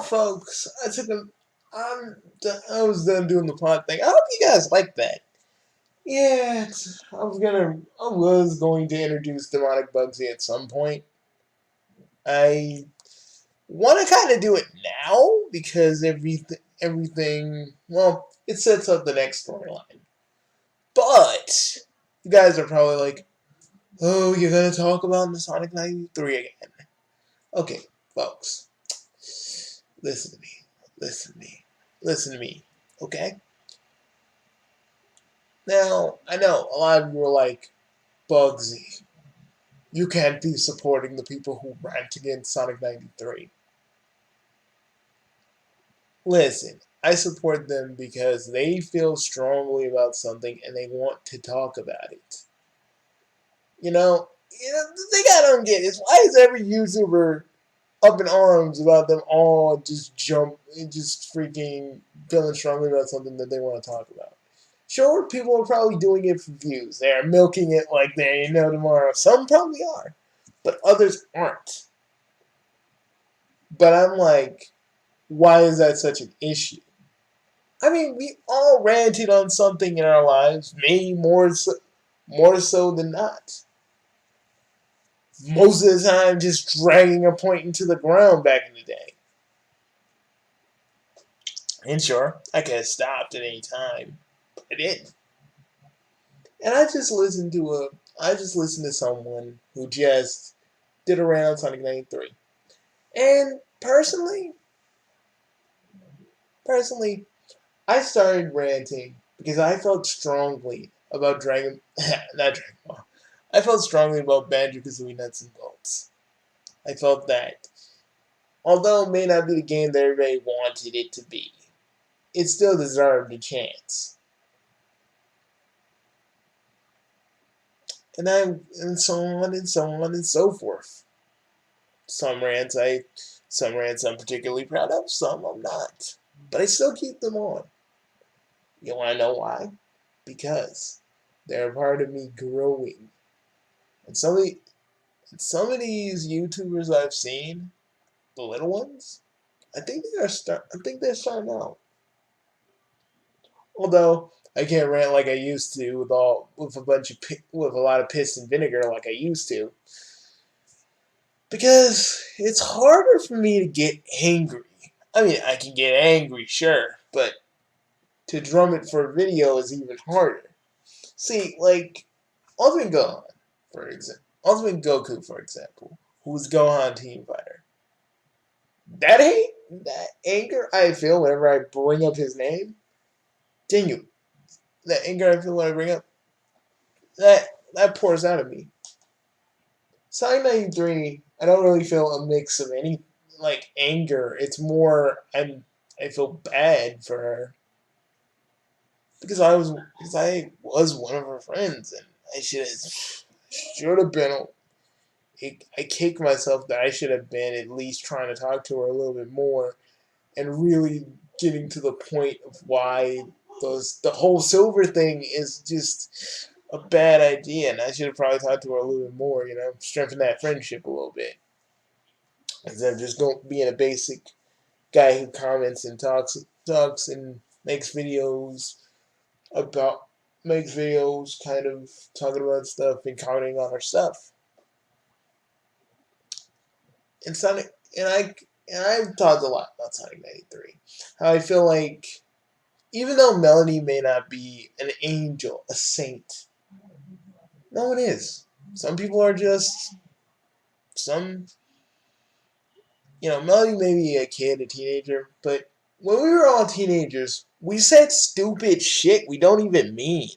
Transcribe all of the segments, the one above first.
Folks, I was done doing the pod thing. I hope you guys like that. Yeah, I was going to introduce demonic Bugsy at some point. I want to kind of do it now because everything, well, it sets up the next storyline. But you guys are probably like, oh, you're gonna talk about the Sonic 93 again. Okay, folks, listen to me, listen to me, listen to me. Okay. Now, I know a lot of you are like, Bugsy, you can't be supporting the people who rant against Sonic 93. Listen, I support them because they feel strongly about something and they want to talk about it. The thing I don't get is why is every YouTuber up in arms about them all just freaking feeling strongly about something that they want to talk about? Sure, people are probably doing it for views. They are milking it like there ain't no tomorrow. Some probably are, but others aren't. But I'm like, why is that such an issue? I mean, we all ranted on something in our lives, maybe more so than not. Most of the time, just dragging a point into the ground back in the day. And sure, I could have stopped at any time, but I didn't. And I just listened to someone who just did a rant on Sonic 93. And personally, I started ranting because I felt strongly about not Dragon Ball. I felt strongly about Banjo-Kazooie Nuts and Bolts. I felt that, although it may not be the game that everybody wanted it to be, it still deserved a chance. And so on and so on and so forth. Some rants I'm particularly proud of, some I'm not. But I still keep them on. You wanna know why? Because they're a part of me growing. And some of these YouTubers I've seen, the little ones, I think they're starting out. Although I can't rant like I used to with a lot of piss and vinegar like I used to, because it's harder for me to get angry. I mean, I can get angry, sure, but to drum it for a video is even harder. See, like Ultimate Gohan, Ultimate Goku, for example, who's Gohan Team Fighter. That anger I feel whenever I bring up his name, continue. That anger I feel when I bring up that pours out of me. Sonic 93, I don't really feel a mix of any like anger. It's more I feel bad for her because I was one of her friends and I should have been. I kick myself that I should have been at least trying to talk to her a little bit more and really getting to the point of why the whole silver thing is just a bad idea, and I should have probably talked to her a little bit more, strengthen that friendship a little bit. Instead of just being a basic guy who comments and talks and about makes videos kind of talking about stuff and commenting on our stuff. And Sonic and I've talked a lot about Sonic 93. How I feel like even though Melanie may not be an angel, a saint, no one is. Some people are just some. Melanie may be a kid, a teenager, but when we were all teenagers, we said stupid shit we don't even mean.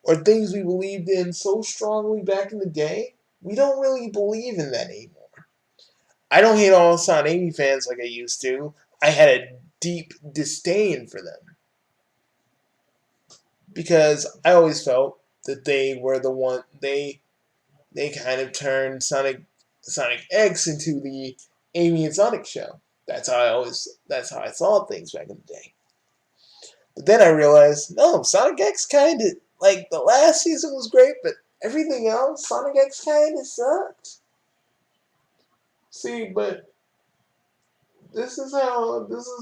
Or things we believed in so strongly back in the day, we don't really believe in that anymore. I don't hate all Sonic 80 fans like I used to. I had a deep disdain for them. Because I always felt that they were the one they kind of turned Sonic X into the Amy and Sonic show. That's how I saw things back in the day. But then I realized, no, Sonic X kind of like the last season was great, but everything else, Sonic X kind of sucked. See, but this is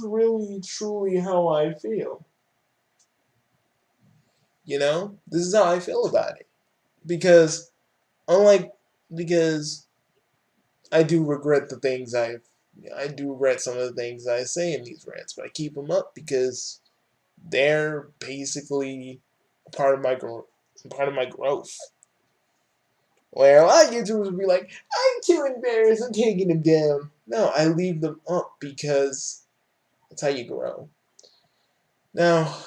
really truly how I feel. You know, this is how I feel about it because unlike because I do regret the things I do regret some of the things I say in these rants, but I keep them up because they're basically part of my growth. Part of my growth. Where a lot of YouTubers would be like, "I'm too embarrassed. I'm taking them down." No, I leave them up because that's how you grow. Now,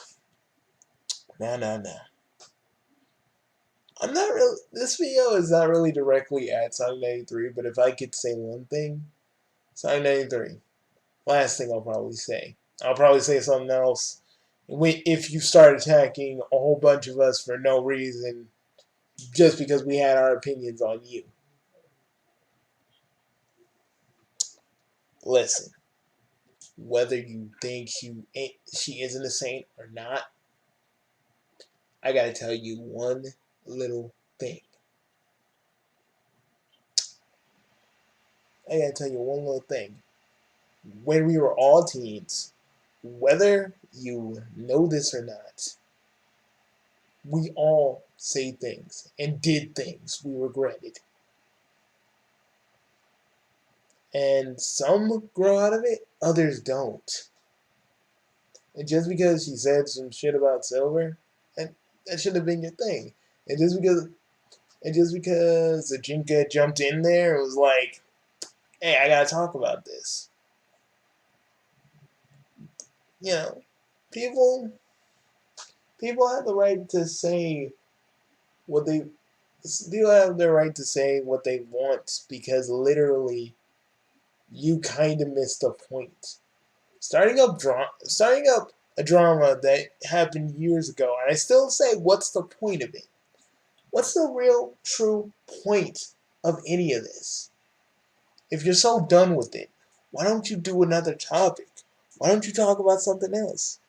no. I'm not really. This video is not really directly at Sonic 93, but if I could say one thing, Sonic 93. Last thing I'll probably say. I'll probably say something else. If you start attacking a whole bunch of us for no reason, just because we had our opinions on you. Listen, whether you think she isn't a saint or not, I gotta tell you one little thing. I gotta tell you one little thing. When we were all teens, whether you know this or not, we all say things and did things we regretted. And some grow out of it, others don't. And just because she said some shit about Silver, and that should have been your thing. And just because the Jinka jumped in there, it was like, hey, I gotta talk about this. You know, people people have the right to say what they people have the right to say what they want because literally you kind of missed the point. Starting up a drama that happened years ago, and I still say, what's the point of it? What's the real, true point of any of this? If you're so done with it, why don't you do another topic? Why don't you talk about something else?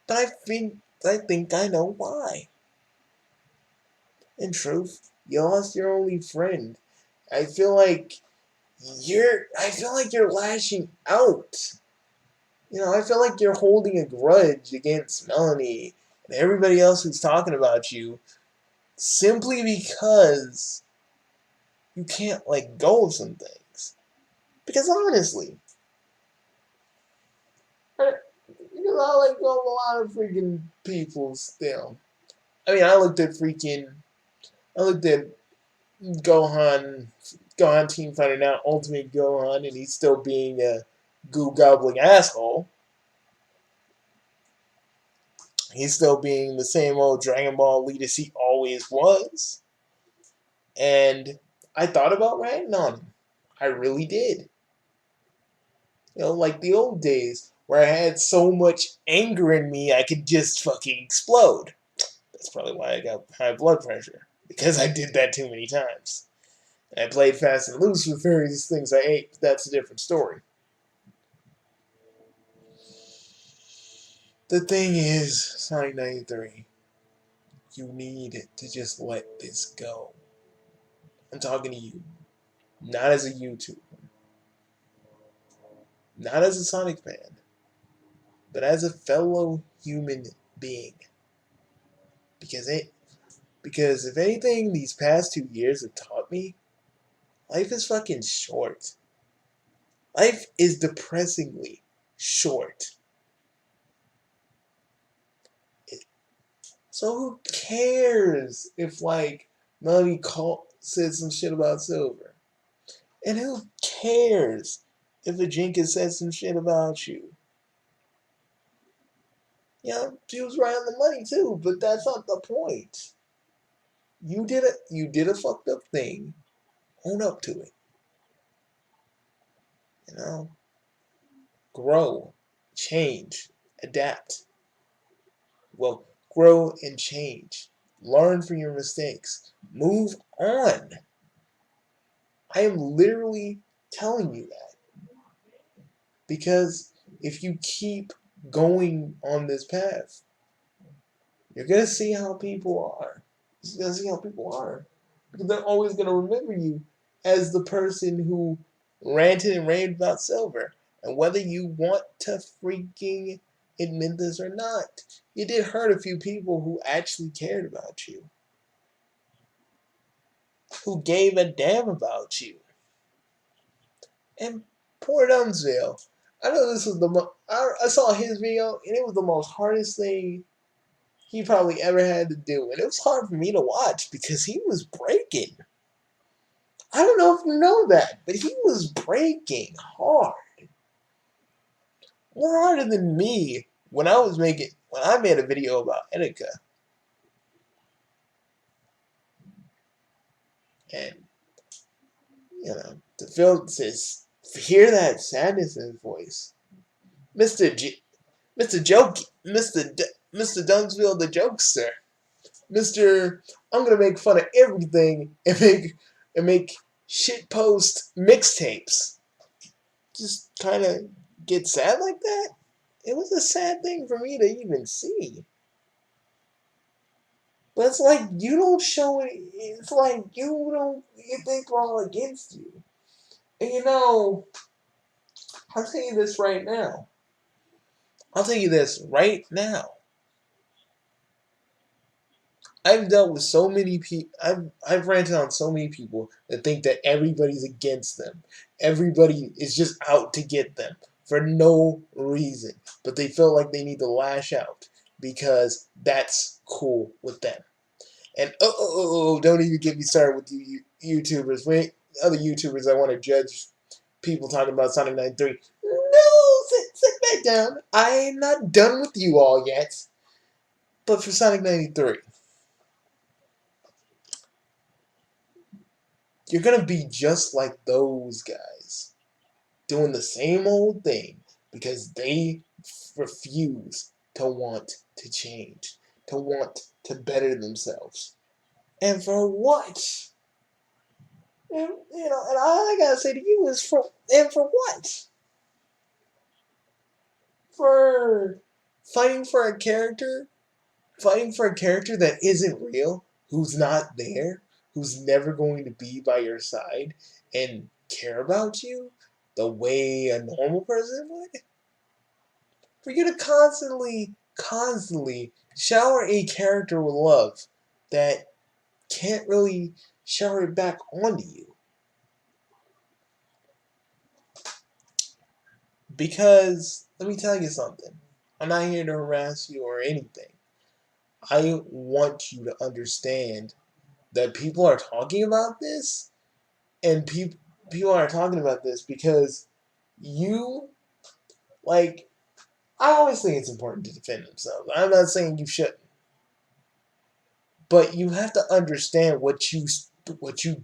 But I think I know why. In truth, you lost your only friend. I feel like I feel like you're lashing out. You know, I feel like you're holding a grudge against Melanie and everybody else who's talking about you simply because you can't let go of some things. Because honestly, because I let go of a lot of freaking people still. I mean, I looked at Gohan, Gohan Team Fighter now, Ultimate Gohan, and he's still being a goo gobbling asshole. He's still being the same old Dragon Ball elitist he always was. And I thought about ranting on him. I really did. You know, like the old days where I had so much anger in me I could just fucking explode. That's probably why I got high blood pressure. Because I did that too many times. And I played fast and loose with various things I ate, but that's a different story. The thing is, Sonic 93, you need to just let this go. I'm talking to you. Not as a YouTuber. Not as a Sonic fan. But as a fellow human being. Because if anything these past 2 years have taught me, life is fucking short. Life is depressingly short. So who cares if like Melody said some shit about Silver? And who cares if a Jenkins said some shit about you? You know, she was right on the money too, but that's not the point. You did a fucked up thing. Own up to it. You know? Grow. Change. Adapt. Well, grow and change. Learn from your mistakes. Move on. I am literally telling you that. Because if you keep going on this path, you're going to see how people are. You're going to see how people are. Because they're always going to remember you as the person who ranted and raved about Silver. And whether you want to freaking admit this or not, you did hurt a few people who actually cared about you, who gave a damn about you. And poor Dunsville. I know this was I saw his video, and it was the most hardest thing he probably ever had to do. And it was hard for me to watch because he was breaking. I don't know if you know that, but he was breaking hard. More harder than me when I made a video about Etika. And, to feel this, hear that sadness in his voice. Mr. Joke, Mr. Dunsville the jokester. Mr. I'm gonna make fun of everything and make shit post mixtapes. Just kind of get sad like that. It was a sad thing for me to even see. But it's like you don't show it. It's like you think we're all against you. And I'll tell you this right now. I'll tell you this right now. I've dealt with so many people. I've ranted on so many people that think that everybody's against them. Everybody is just out to get them for no reason. But they feel like they need to lash out because that's cool with them. And don't even get me started with you YouTubers. Wait, other YouTubers I want to judge people talking about Sonic 93. No, sit back down. I am not done with you all yet. But for Sonic 93. You're going to be just like those guys, doing the same old thing because they refuse to want to change, to want to better themselves. And for what? And all I gotta say to you is for what? For fighting for a character? Fighting for a character that isn't real, who's not there, who's never going to be by your side and care about you the way a normal person would? For you to constantly shower a character with love that can't really shower it back onto you. Because, let me tell you something. I'm not here to harass you or anything. I want you to understand that people are talking about this, and people are talking about this because you, like, I always think it's important to defend themselves. I'm not saying you shouldn't, but you have to understand what you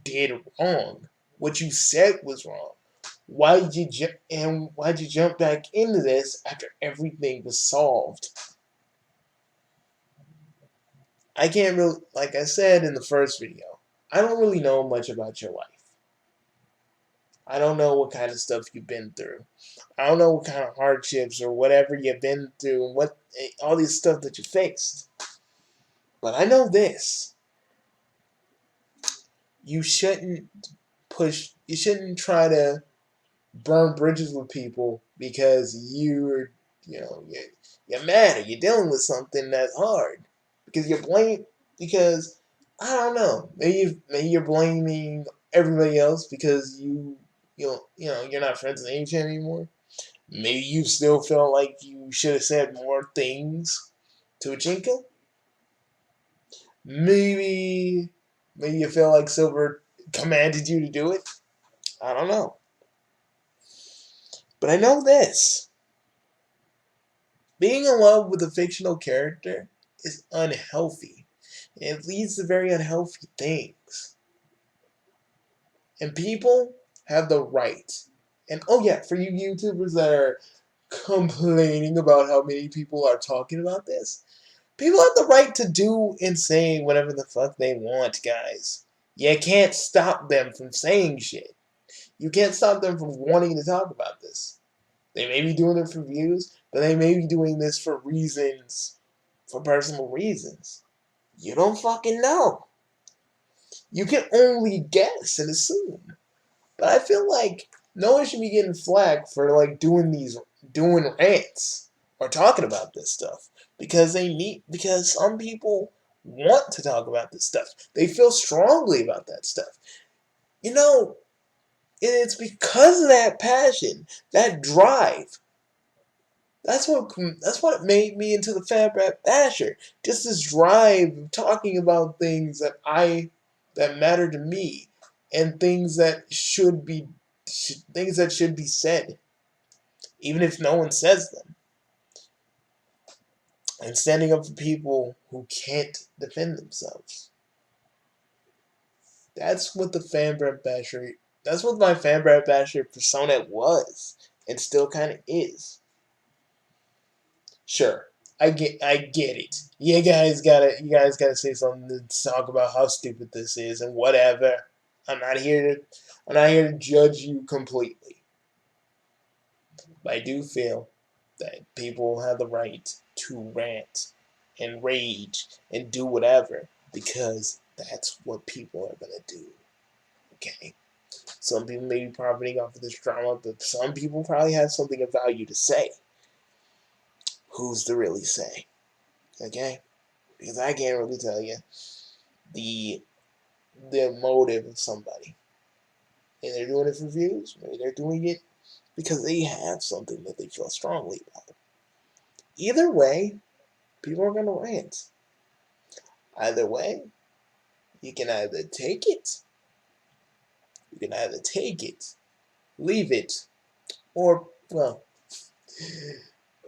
did wrong, what you said was wrong. Why'd you jump back into this after everything was solved? I can't really, like I said in the first video, I don't really know much about your life. I don't know what kind of stuff you've been through. I don't know what kind of hardships or whatever you've been through and what all these stuff that you faced. But I know this. You shouldn't try to burn bridges with people because you're mad or you're dealing with something that's hard. Because I don't know, maybe you're blaming everybody else because you're not friends with H anymore. Maybe you still feel like you should have said more things to Achinka. Maybe you feel like Silver commanded you to do it. I don't know. But I know this. Being in love with a fictional character is unhealthy. It leads to very unhealthy things. And people have the right. And oh yeah, for you YouTubers that are complaining about how many people are talking about this, people have the right to do and say whatever the fuck they want, guys. You can't stop them from saying shit. You can't stop them from wanting to talk about this. They may be doing it for views, but they may be doing this for personal reasons. You don't fucking know. You can only guess and assume. But I feel like No one should be getting flack for like doing rants or talking about this stuff because some people want to talk about this stuff. They feel strongly about that stuff. You know, and it's because of that passion, that drive. That's what made me into the Fab Rat Basher. Just this drive of talking about things that matter to me, and things that should be said, even if no one says them, and standing up for people who can't defend themselves. That's what the Fan Brat Basher. That's what my Fan Brat Basher persona was, and still kind of is. Sure, I get it. You guys gotta say something to talk about how stupid this is and whatever. I'm not here to, I'm not here to judge you completely, but I do feel that people have the right to rant and rage and do whatever because that's what people are gonna do. Okay. Some people may be profiting off of this drama, but some people probably have something of value to say. Who's to really say? Okay? Because I can't really tell you the the motive of somebody. And they're doing it for views. Maybe they're doing it because they have something that they feel strongly about. Either way, people are gonna rant. Either way, you can either take it, you can either take it, leave it, or well,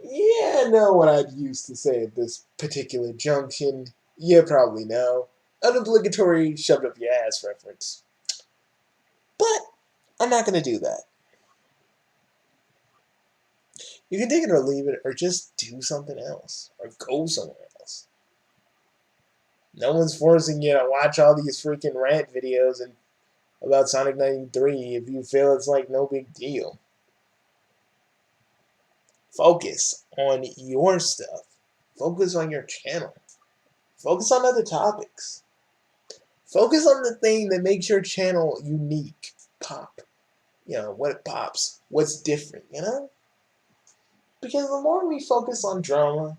yeah, I know what I'd used to say at this particular junction. You probably know. An obligatory shoved up your ass reference. But I'm not gonna do that. You can take it or leave it, or just do something else, or go somewhere else. No one's forcing you to watch all these freaking rant videos and about Sonic 93 if you feel it's like no big deal. Focus on your stuff. Focus on your channel. Focus on other topics. Focus on the thing that makes your channel unique. Pop. What pops. What's different. Because the more we focus on drama,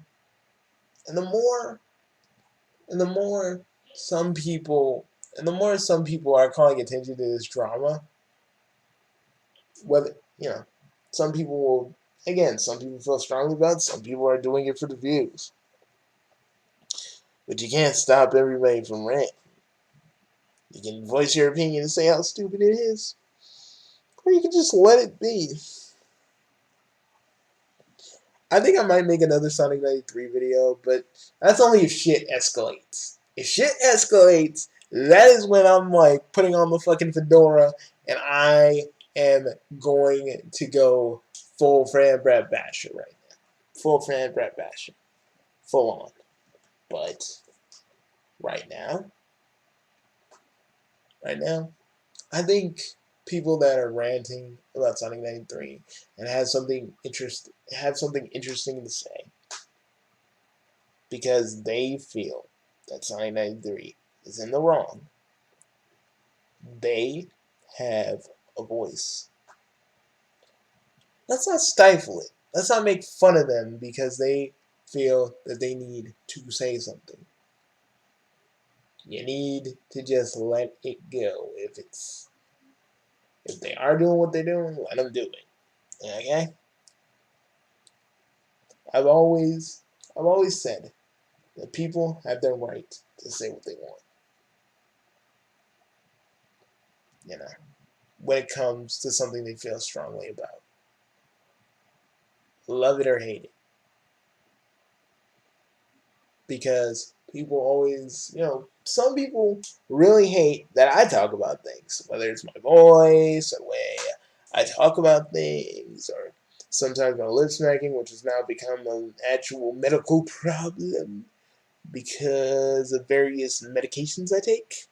and the more some people are calling attention to this drama, whether some people some people feel strongly about it, some people are doing it for the views. But you can't stop everybody from ranting. You can voice your opinion and say how stupid it is, or you can just let it be. I think I might make another Sonic 93 video, but that's only if shit escalates. If shit escalates, that is when I'm like putting on the fucking fedora and I am going to go full Fran Brad Basher right now. Full Fran Brad Basher. Full on. But right now, right now, I think people that are ranting about Sonic 93 and have something interesting to say because they feel that Sonic 93 is in the wrong. They have a voice. Let's not stifle it. Let's not make fun of them because they feel that they need to say something. You need to just let it go. If they are doing what they're doing, let them do it. Okay? I've always said that people have their right to say what they want. You know, when it comes to something they feel strongly about. Love it or hate it. Because people always, some people really hate that I talk about things, whether it's my voice or the way I talk about things, or sometimes my lip smacking, which has now become an actual medical problem because of various medications I take.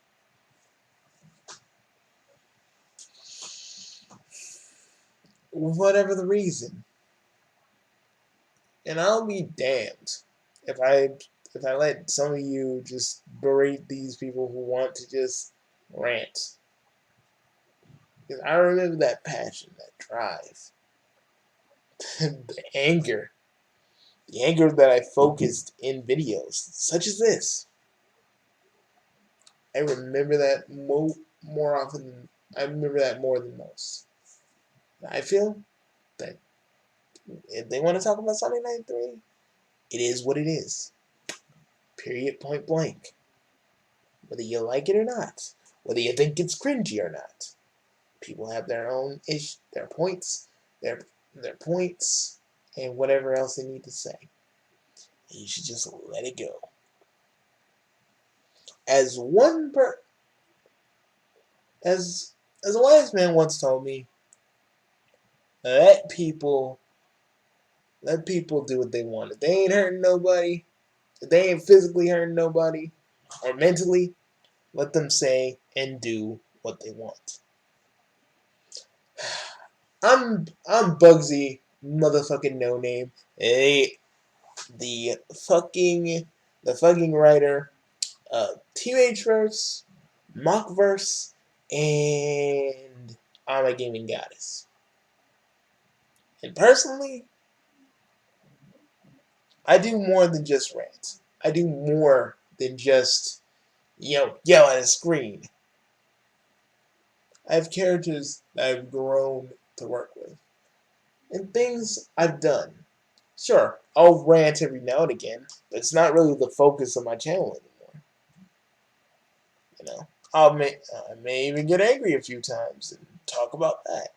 Whatever the reason. And I'll be damned if I let some of you just berate these people who want to just rant. Because I remember that passion, that drive, the anger. The anger that I focused in videos, such as this. I remember that more often than I remember that more than most. I feel that if they want to talk about Sunday Night 3, it is what it is. Period, point blank. Whether you like it or not, whether you think it's cringy or not, people have their own their points, their points, and whatever else they need to say. And you should just let it go. As one as a wise man once told me, let people do what they want. If they ain't hurting nobody, if they ain't physically hurting nobody, or mentally, let them say and do what they want. I'm Bugsy, motherfucking no name. Hey, the fucking writer of Teenage Verse, Mockverse, and I'm a Gaming Goddess. And personally, I do more than just rant. I do more than just, yell at a screen. I have characters that I've grown to work with. And things I've done. Sure, I'll rant every now and again, but it's not really the focus of my channel anymore. You know, I may even get angry a few times and talk about that.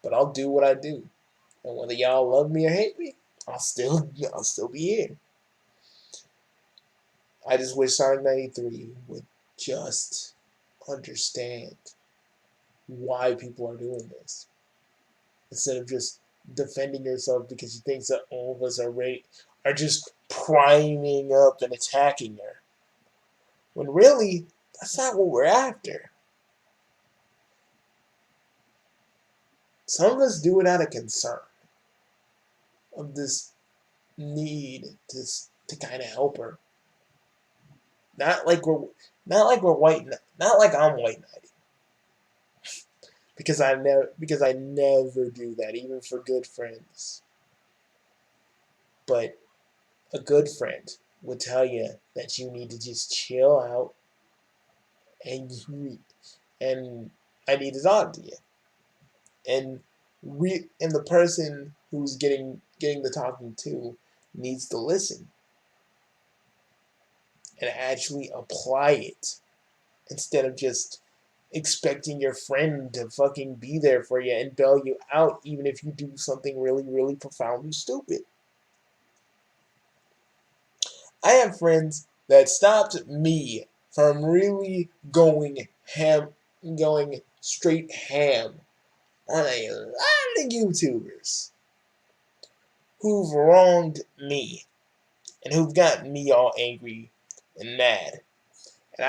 But I'll do what I do. And whether y'all love me or hate me, I'll still be here. I just wish Sonic 93 would just understand why people are doing this. Instead of just defending yourself because he thinks that all of us are just priming up and attacking her. When really, that's not what we're after. Some of us do it out of concern. Of this need to kind of help her. Not like we're white, not like I'm white knighting. Because I never do that, even for good friends. But a good friend would tell you that you need to just chill out and I need to talk to you. And the person who's getting the talking to needs to listen and actually apply it instead of just expecting your friend to fucking be there for you and bail you out even if you do something really, really profoundly stupid. I have friends that stopped me from really going straight ham on a lot of YouTubers who've wronged me and who've gotten me all angry and mad. And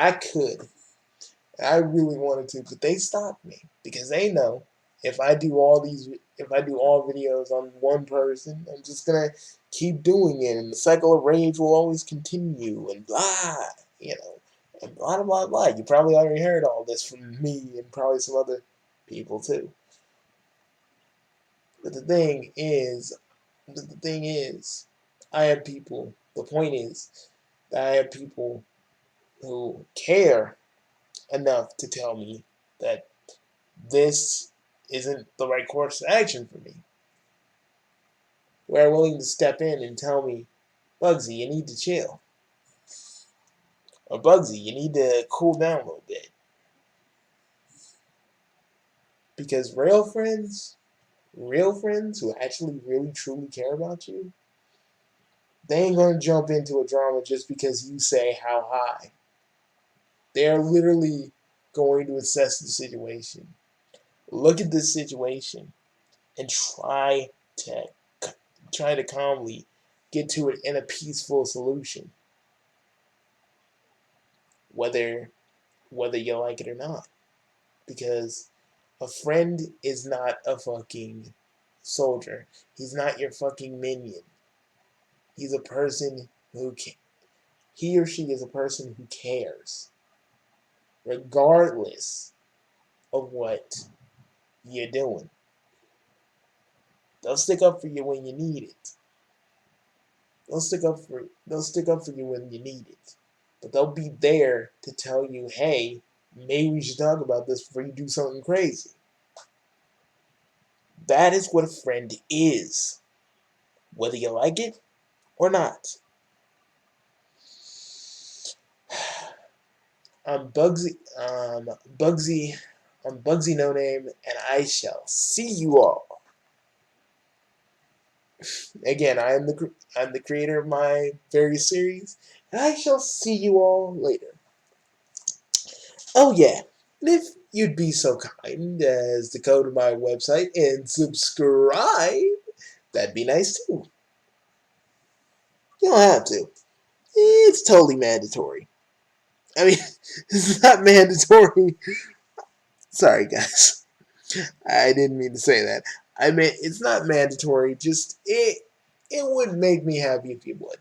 I really wanted to, but they stopped me because they know if I do all videos on one person, I'm just gonna keep doing it, and the cycle of rage will always continue, and blah, and blah blah blah. You probably already heard all this from me and probably some other people too. But the thing is, I have people. The point is that I have people who care enough to tell me that this isn't the right course of action for me. Who are willing to step in and tell me, Bugsy, you need to chill. Or Bugsy, you need to cool down a little bit. Because real friends who actually really truly care about you, they ain't gonna jump into a drama just because you say how high. They're literally going to assess the situation. Look at this situation and to try to calmly get to it in a peaceful solution, whether you like it or not. Because a friend is not a fucking soldier. He's not your fucking minion. He's a person he or she is a person who cares, regardless of what you're doing. They'll stick up for you when you need it. They'll stick up for you when you need it. But they'll be there to tell you, hey, maybe we should talk about this before you do something crazy. That is what a friend is, whether you like it or not. I'm Bugsy. Bugsy. I'm Bugsy No Name, and I shall see you all. Again, I'm the creator of my various series, and I shall see you all later. Oh yeah, and if you'd be so kind as to go to my website and subscribe, that'd be nice too. You don't have to. It's totally mandatory. I mean, it's not mandatory. Sorry, guys. I didn't mean to say that. I mean, it's not mandatory. Just it would make me happy if you would,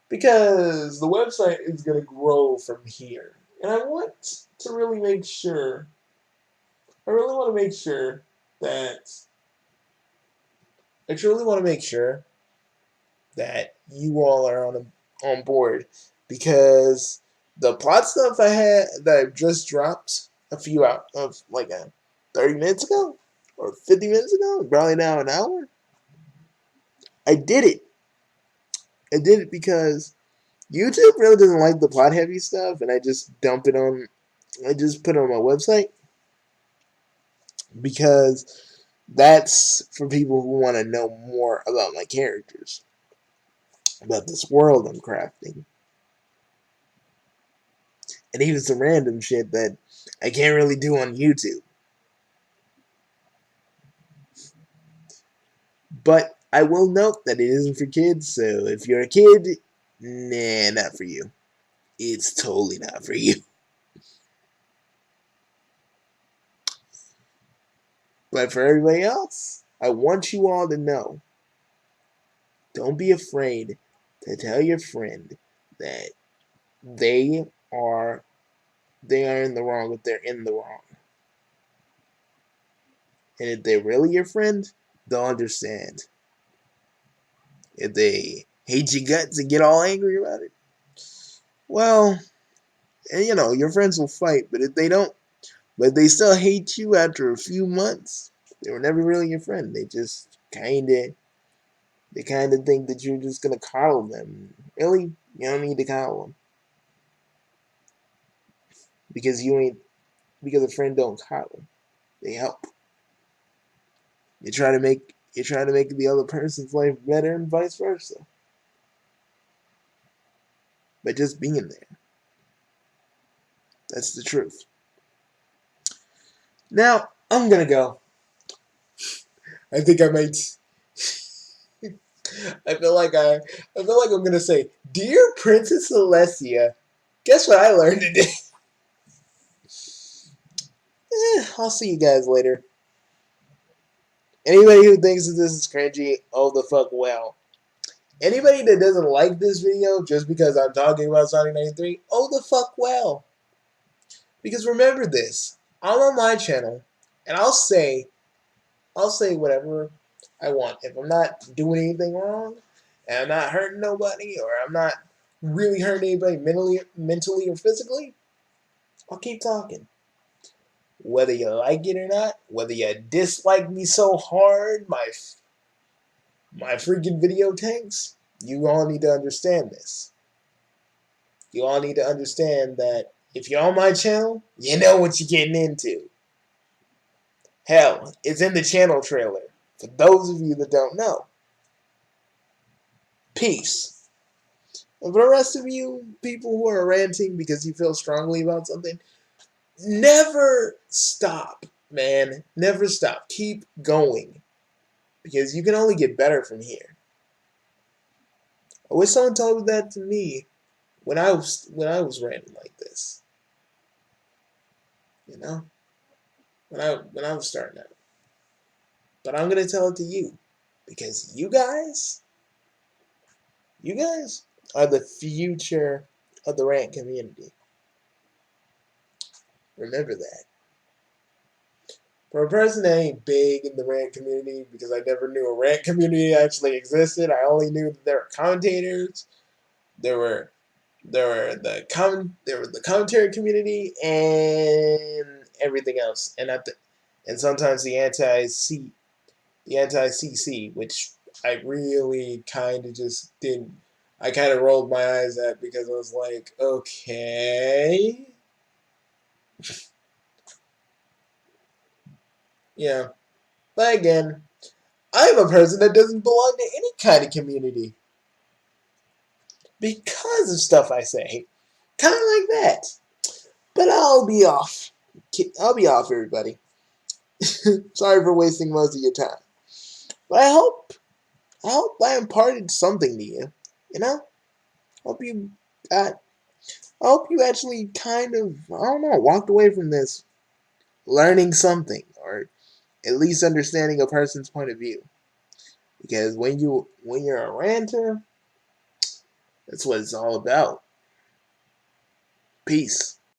because the website is gonna grow from here, and I want to really make sure. I really want to make sure that I truly want to make sure that you all are on board, because the plot stuff I had that I've just dropped a few out of like 30 minutes ago or 50 minutes ago, probably now an hour. I did it. I did it because YouTube really doesn't like the plot heavy stuff, and I just dump it on. I just put it on my website because that's for people who want to know more about my characters, about this world I'm crafting, and even some random shit that I can't really do on YouTube. But I will note that it isn't for kids, so if you're a kid, nah, not for you. It's totally not for you. But for everybody else, I want you all to know, don't be afraid to tell your friend that they are they are in the wrong if they're in the wrong. And if they're really your friend, they'll understand. If they hate your guts and get all angry about it, well, and your friends will fight, but if they don't, but they still hate you after a few months, they were never really your friend. They kind of think that you're just gonna coddle them. Really, you don't need to coddle them, because you ain't because a friend don't coddle. They help. You try to make the other person's life better, and vice versa, by just being there. That's the truth. Now I'm gonna go. I think I might. I feel like I'm gonna say, "Dear Princess Celestia, guess what I learned today?" I'll see you guys later. Anybody who thinks that this is cringy, oh the fuck well. Anybody that doesn't like this video just because I'm talking about Sonic 93, oh the fuck well. Because remember this, I'm on my channel, and I'll say whatever I want. If I'm not doing anything wrong, and I'm not hurting nobody, or I'm not really hurting anybody mentally or physically, I'll keep talking. Whether you like it or not, whether you dislike me so hard, my freaking video tanks, you all need to understand this. You all need to understand that if you're on my channel, you know what you're getting into. Hell, it's in the channel trailer. For those of you that don't know. Peace. And for the rest of you people who are ranting because you feel strongly about something, never stop, man. Never stop. Keep going. Because you can only get better from here. I wish someone told that to me when I was ranting like this. You know? When I was starting out. But I'm gonna tell it to you. Because you guys are the future of the rant community. Remember that. For a person that ain't big in the rant community, because I never knew a rant community actually existed. I only knew that there were commentators. There were there was the commentary community and everything else, and sometimes the anti CC, which I really kind of just didn't. I kind of rolled my eyes at because I was like, okay, yeah. But again, I'm a person that doesn't belong to any kind of community because of stuff I say, kind of like that. But I'll be off. I'll be off, everybody. Sorry for wasting most of your time. But I hope I imparted something to you. You know, hope you got. I hope you actually kind of, I don't know, walked away from this learning something, or at least understanding a person's point of view. Because when you're a ranter, that's what it's all about. Peace.